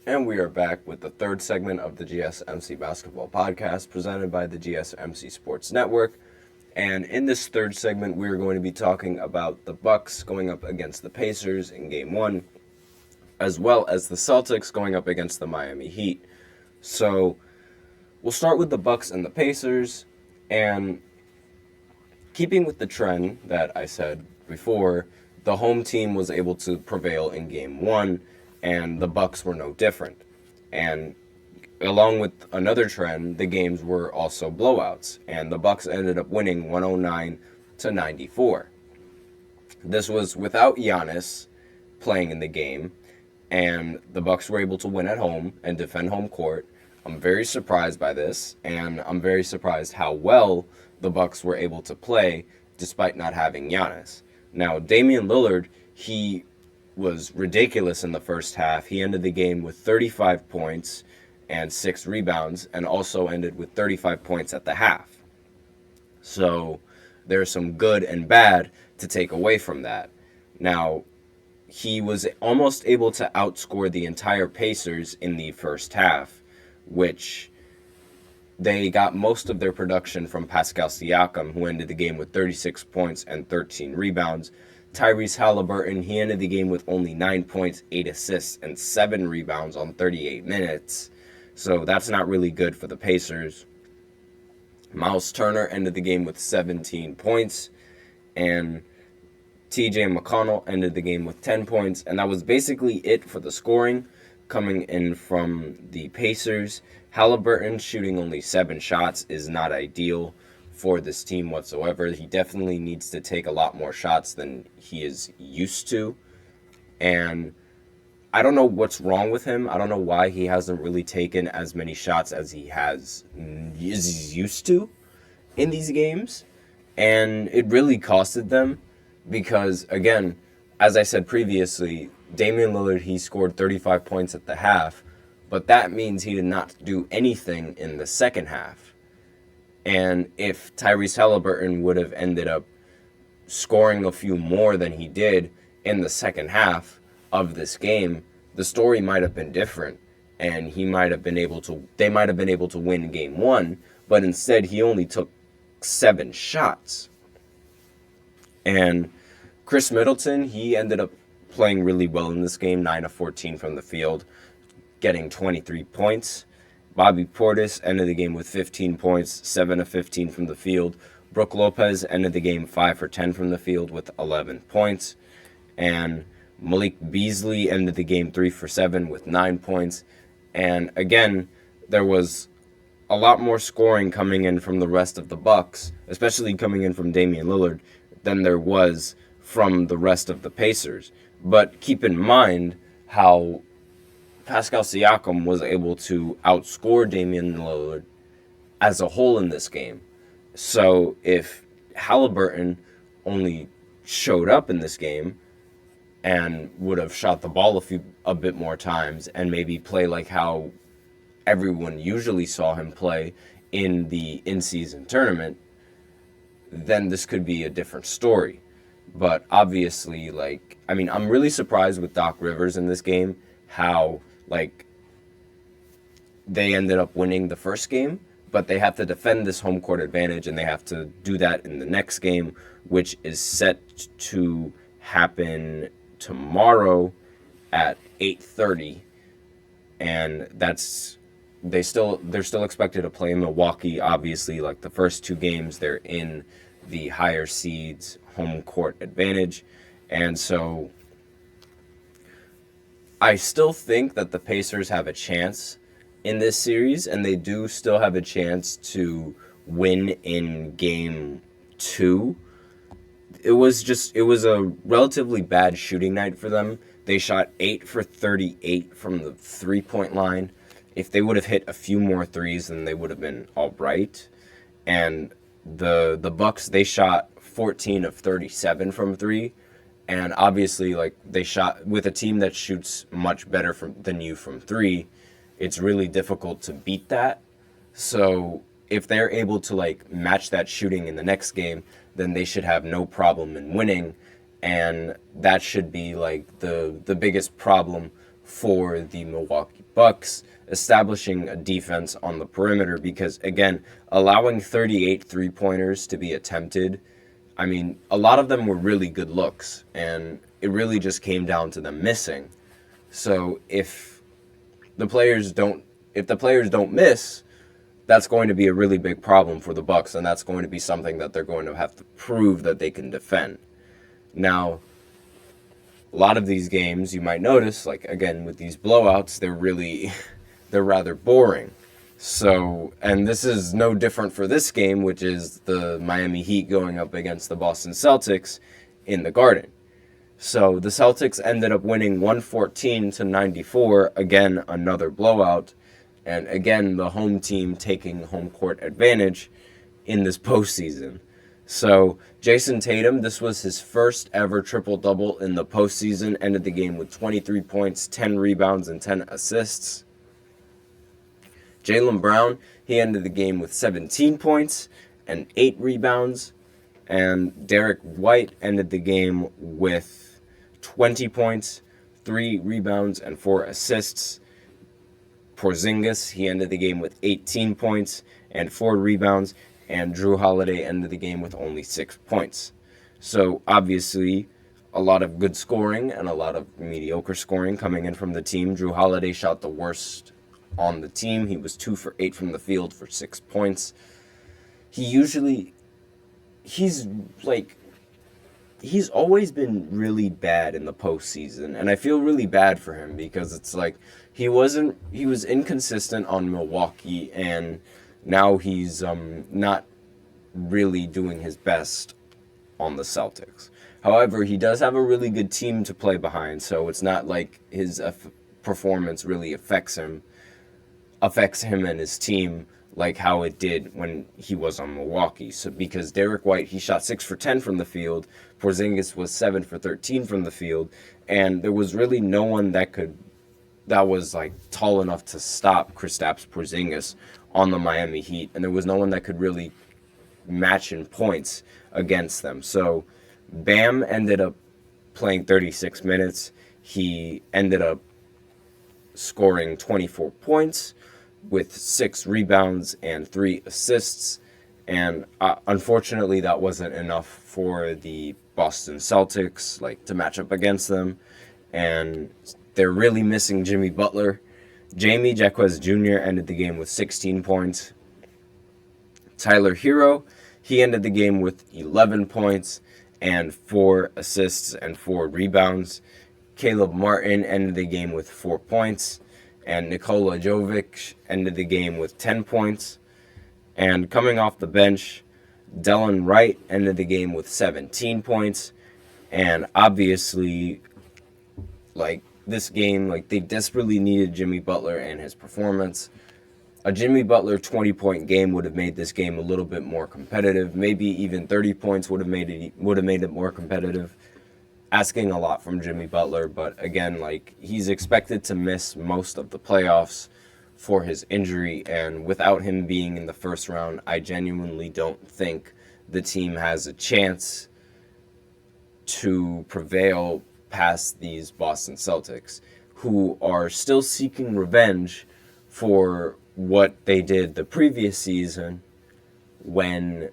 And we are back with the third segment of the GSMC Basketball Podcast presented by the GSMC Sports Network. And in this third segment, we're going to be talking about the Bucks going up against the Pacers in Game 1, as well as the Celtics going up against the Miami Heat. So we'll start with the Bucks and the Pacers, and keeping with the trend that I said before, the home team was able to prevail in Game 1, and the Bucks were no different. And along with another trend, the games were also blowouts, and the Bucks ended up winning 109-94. This was without Giannis playing in the game, and the Bucks were able to win at home and defend home court. I'm very surprised by this, and I'm very surprised how well the Bucks were able to play despite not having Giannis. Now, Damian Lillard, he was ridiculous in the first half. He ended the game with 35 points and 6 rebounds, and also ended with 35 points at the half. So there's some good and bad to take away from that. Now, he was almost able to outscore the entire Pacers in the first half, which they got most of their production from Pascal Siakam, who ended the game with 36 points and 13 rebounds. Tyrese Halliburton, he ended the game with only 9 points, 8 assists, and 7 rebounds on 38 minutes. So that's not really good for the Pacers. Miles Turner ended the game with 17 points, and TJ McConnell ended the game with 10 points, and that was basically it for the scoring coming in from the Pacers. Halliburton shooting only 7 shots is not ideal for this team whatsoever. He definitely needs to take a lot more shots than he is used to, and I don't know what's wrong with him. I don't know why he hasn't really taken as many shots as he is used to in these games, and it really costed them because, again, as I said previously, Damian Lillard, he scored 35 points at the half, but that means he did not do anything in the second half. And if Tyrese Halliburton would have ended up scoring a few more than he did in the second half of this game, the story might have been different, and they might have been able to win Game 1, but instead he only took 7 shots. And Chris Middleton, he ended up playing really well in this game, 9 of 14 from the field, getting 23 points. Bobby Portis ended the game with 15 points, 7 of 15 from the field. Brook Lopez ended the game 5 for 10 from the field with 11 points. And Malik Beasley ended the game 3 for 7 with 9 points. And again, there was a lot more scoring coming in from the rest of the Bucks, especially coming in from Damian Lillard, than there was from the rest of the Pacers. But keep in mind how Pascal Siakam was able to outscore Damian Lillard as a whole in this game. So if Halliburton only showed up in this game and would have shot the ball a bit more times and maybe play like how everyone usually saw him play in the in-season tournament, then this could be a different story. But obviously, I'm really surprised with Doc Rivers in this game, how they ended up winning the first game, but they have to defend this home court advantage, and they have to do that in the next game, which is set to happen tomorrow at 8:30, and they're still expected to play in Milwaukee. Obviously, like the first 2 games, they're in the higher seeds home court advantage, and so I still think that the Pacers have a chance in this series, and they do still have a chance to win in Game 2. It was a relatively bad shooting night for them. They shot 8 for 38 from the 3-point line. If they would have hit a few more threes, then they would have been all right. And the Bucks, they shot 14 of 37 from 3. And obviously, they shot with a team that shoots much better than you from 3. It's really difficult to beat that. So if they're able to match that shooting in the next game, then they should have no problem in winning. And that should be the biggest problem for the Milwaukee Bucks, establishing a defense on the perimeter because, again, allowing 38 three-pointers to be attempted, I mean, a lot of them were really good looks, and it really just came down to them missing. So if the players don't miss, that's going to be a really big problem for the Bucks, and that's going to be something that they're going to have to prove that they can defend. Now, a lot of these games, you might notice, like, again, with these blowouts, they're rather boring. So, and this is no different for this game, which is the Miami Heat going up against the Boston Celtics in the Garden. So the Celtics ended up winning 114-94, again, another blowout. And again, the home team taking home court advantage in this postseason. So Jason Tatum, this was his first ever triple-double in the postseason, ended the game with 23 points, 10 rebounds, and 10 assists. Jaylen Brown, he ended the game with 17 points and 8 rebounds. And Derek White ended the game with 20 points, 3 rebounds, and 4 assists. Porzingis, he ended the game with 18 points and 4 rebounds, and Drew Holiday ended the game with only 6 points. So obviously, a lot of good scoring and a lot of mediocre scoring coming in from the team. Drew Holiday shot the worst on the team. He was 2 for 8 from the field for 6 points. He's always been really bad in the postseason, and I feel really bad for him because it's like he was inconsistent on Milwaukee, and now he's not really doing his best on the Celtics. However, he does have a really good team to play behind, so it's not like his performance really affects him and his team like how it did when he was on Milwaukee. So because Derek White, he shot 6 for 10 from the field, Porzingis was 7 for 13 from the field, and there was really no one that was like tall enough to stop Kristaps Porzingis on the Miami Heat, and there was no one that could really match in points against them. So Bam ended up playing 36 minutes. He ended up scoring 24 points with 6 rebounds and 3 assists. And unfortunately, that wasn't enough for the Boston Celtics, to match up against them. And they're really missing Jimmy Butler. Jamie Jaquez Jr. ended the game with 16 points. Tyler Hero, he ended the game with 11 points and 4 assists and 4 rebounds. Caleb Martin ended the game with 4 points. And Nikola Jovic ended the game with 10 points. And coming off the bench, Delon Wright ended the game with 17 points. And obviously, this game, they desperately needed Jimmy Butler and his performance. A Jimmy Butler 20-point game would have made this game a little bit more competitive. Maybe even 30 points would have made it more competitive. Asking a lot from Jimmy Butler, but again, he's expected to miss most of the playoffs for his injury, and without him being in the first round, I genuinely don't think the team has a chance to prevail past these Boston Celtics, who are still seeking revenge for what they did the previous season when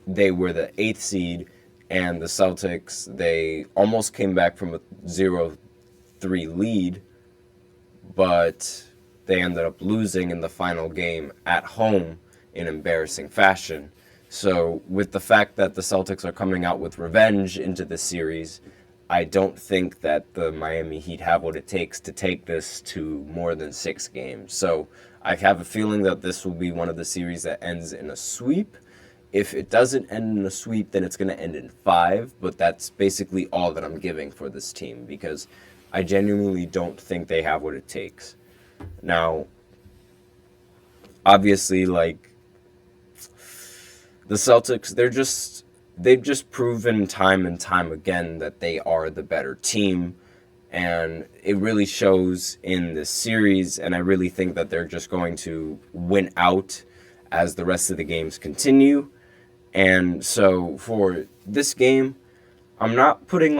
they were the 8th seed, and the Celtics, they almost came back from a 0-3 lead, but they ended up losing in the final game at home in embarrassing fashion. So with the fact that the Celtics are coming out with revenge into this series, I don't think that the Miami Heat have what it takes to take this to more than 6 games. So I have a feeling that this will be one of the series that ends in a sweep. If it doesn't end in a sweep, then it's going to end in 5, but that's basically all that I'm giving for this team because I genuinely don't think they have what it takes. Now, obviously, the Celtics, they've just proven time and time again that they are the better team, and it really shows in this series, and I really think that they're just going to win out as the rest of the games continue. And so for this game, I'm not putting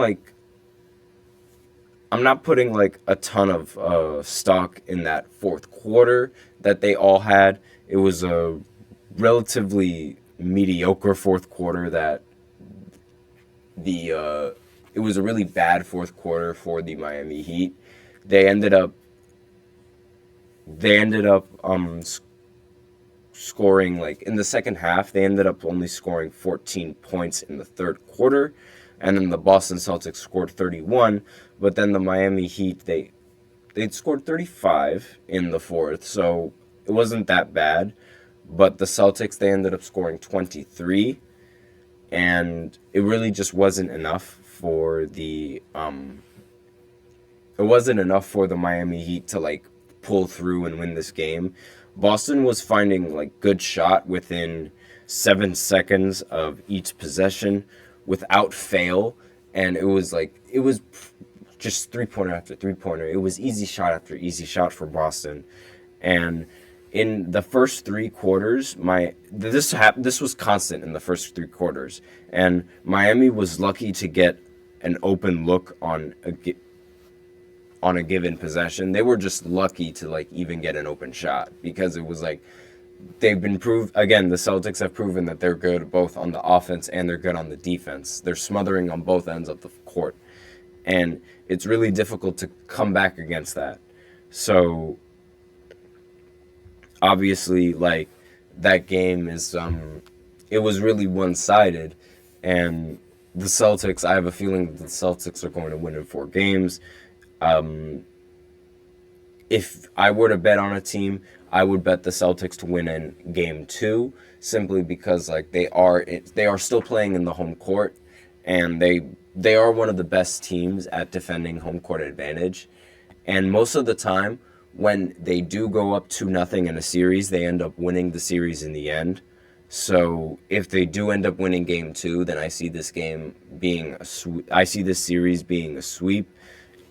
I'm not putting like a ton of stock in that fourth quarter that they all had. It was a relatively mediocre fourth quarter that it was a really bad fourth quarter for the Miami Heat. They ended up scoring, like, in the second half. They ended up only scoring 14 points in the third quarter, and then the Boston Celtics scored 31. But then the Miami Heat, they'd scored 35 in the fourth, so it wasn't that bad. But the Celtics, they ended up scoring 23, and it really just wasn't enough for the Miami Heat to like pull through and win this game. Boston was finding like good shot within 7 seconds of each possession without fail, and it was just three-pointer after three-pointer. It was easy shot after easy shot for Boston. And in the first three quarters, this was constant in the first three quarters, and Miami was lucky to get an open look on a given possession. They were just lucky to like even get an open shot, because it was like they've been proved again. The Celtics have proven that they're good both on the offense and they're good on the defense. They're smothering on both ends of the court, and it's really difficult to come back against that. So obviously, like, that game is it was really one-sided, and the Celtics, I have a feeling that the Celtics are going to win in 4 games. If I were to bet on a team, I would bet the Celtics to win in game 2, simply because like they are still playing in the home court, and they are one of the best teams at defending home court advantage. And most of the time, when they do go up 2-0 in a series, they end up winning the series in the end. So if they do end up winning game 2, then I see this series being a sweep,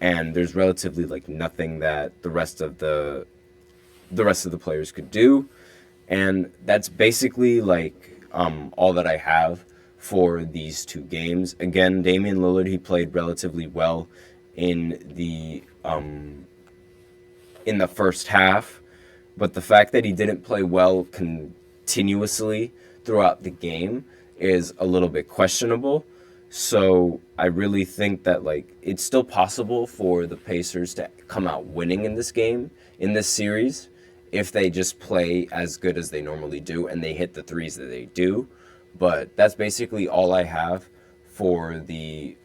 and there's relatively like nothing that the rest of the players could do. And that's basically like all that I have for these 2 games. Again, Damian Lillard, he played relatively well in the first half, but the fact that he didn't play well continuously throughout the game is a little bit questionable. So I really think that like it's still possible for the Pacers to come out winning in this series, if they just play as good as they normally do and they hit the threes that they do. But that's basically all I have for these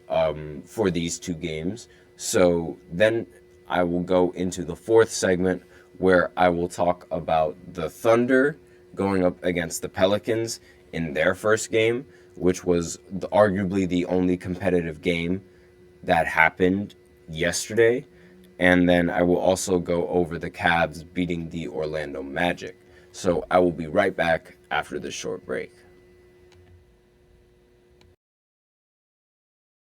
2 games. So then I will go into the 4th segment, where I will talk about the Thunder going up against the Pelicans in their first game, which was arguably the only competitive game that happened yesterday. And then I will also go over the Cavs beating the Orlando Magic. So I will be right back after this short break.